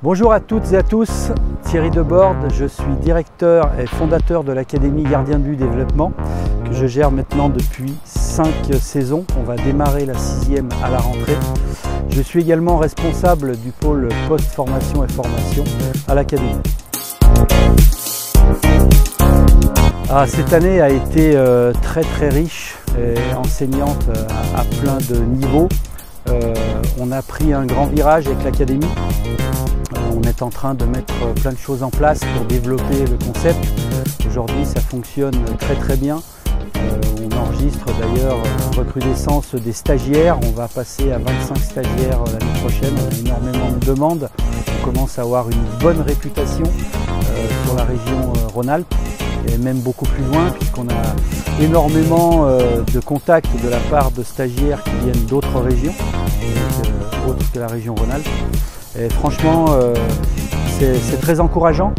Bonjour à toutes et à tous, Thierry Deborde, je suis directeur et fondateur de l'Académie Gardien de But Développement que je gère maintenant depuis 5 saisons. On va démarrer la 6e à la rentrée. Je suis également responsable du pôle post-formation et formation à l'Académie. Cette année a été très riche et enseignante à plein de niveaux. On a pris un grand virage avec l'Académie. On est en train de mettre plein de choses en place pour développer le concept. Aujourd'hui, ça fonctionne très bien. On enregistre d'ailleurs une recrudescence des stagiaires. On va passer à 25 stagiaires l'année prochaine. On a énormément de demandes. On commence à avoir une bonne réputation sur la région Rhône-Alpes et même beaucoup plus loin, puisqu'on a énormément de contacts de la part de stagiaires qui viennent d'autres régions, autres que la région Rhône-Alpes. Et franchement, c'est très encourageant.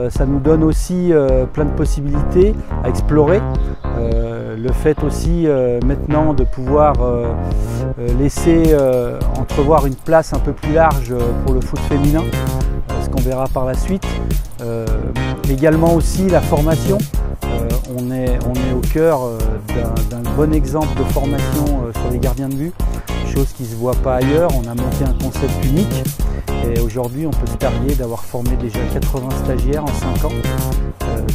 Ça nous donne aussi plein de possibilités à explorer. Le fait aussi maintenant de pouvoir laisser entrevoir une place un peu plus large pour le foot féminin, ce qu'on verra par la suite. Également aussi la formation. On est au cœur d'un bon exemple de formation sur les gardiens de but, chose qui ne se voit pas ailleurs. On a monté un concept unique. Et aujourd'hui, on peut se targuer d'avoir formé déjà 80 stagiaires en 5 ans,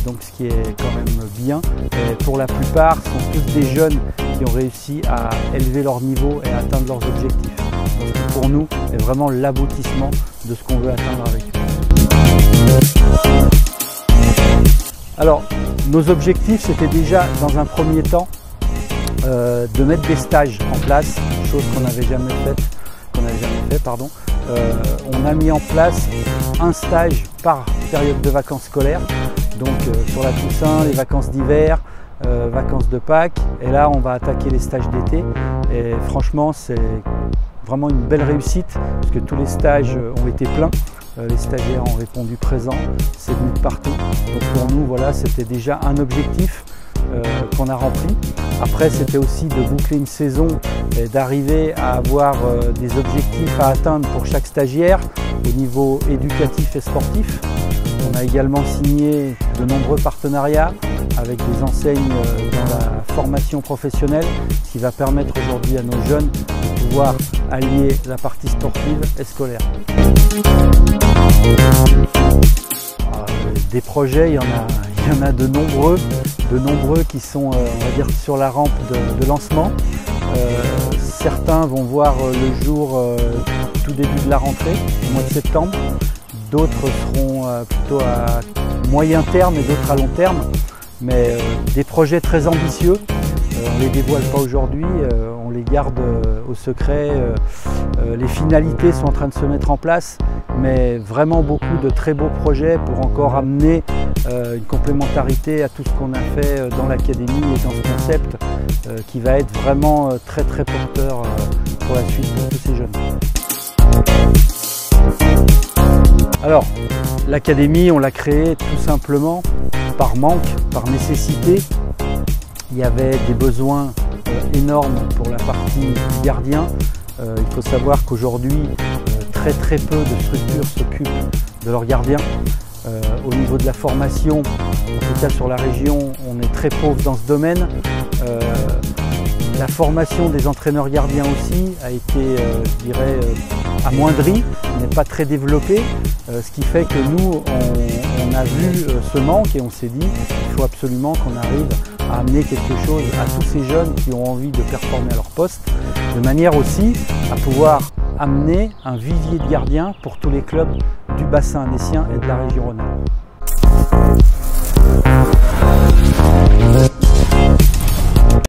donc ce qui est quand même bien. Et pour la plupart, ce sont tous des jeunes qui ont réussi à élever leur niveau et à atteindre leurs objectifs. Donc, ce qui pour nous est vraiment l'aboutissement de ce qu'on veut atteindre avec eux. Alors, nos objectifs, c'était déjà dans un premier temps de mettre des stages en place, chose qu'on n'avait jamais fait. On a mis en place un stage par période de vacances scolaires, donc sur la Toussaint, les vacances d'hiver, vacances de Pâques, et là on va attaquer les stages d'été. Et franchement, c'est vraiment une belle réussite parce que tous les stages ont été pleins. Les stagiaires ont répondu présent, c'est venu de partout. Donc pour nous, voilà, c'était déjà un objectif qu'on a rempli. Après, c'était aussi de boucler une saison et d'arriver à avoir des objectifs à atteindre pour chaque stagiaire au niveau éducatif et sportif. On a également signé de nombreux partenariats avec des enseignes dans la formation professionnelle, ce qui va permettre aujourd'hui à nos jeunes de pouvoir allier la partie sportive et scolaire. Des projets, il y en a de nombreux qui sont, on va dire, sur la rampe de lancement. Certains vont voir le jour tout début de la rentrée, au mois de septembre. D'autres seront plutôt à moyen terme et d'autres à long terme. Mais des projets très ambitieux. On ne les dévoile pas aujourd'hui, on les garde au secret. Les finalités sont en train de se mettre en place, mais vraiment beaucoup de très beaux projets pour encore amener une complémentarité à tout ce qu'on a fait dans l'Académie et dans ce concept qui va être vraiment très porteur pour la suite pour tous ces jeunes. Alors, l'Académie, on l'a créée tout simplement par manque, par nécessité. Il y avait des besoins énormes pour la partie gardien. Il faut savoir qu'aujourd'hui, très peu de structures s'occupent de leurs gardiens. Au niveau de la formation, en tout cas sur la région, on est très pauvre dans ce domaine. La formation des entraîneurs gardiens aussi a été, je dirais, amoindrie, n'est pas très développée, ce qui fait que nous, on a vu ce manque et on s'est dit qu'il faut absolument qu'on arrive à amener quelque chose à tous ces jeunes qui ont envie de performer à leur poste, de manière aussi à pouvoir amener un vivier de gardiens pour tous les clubs du bassin annécien et de la région Rhône-Alpes.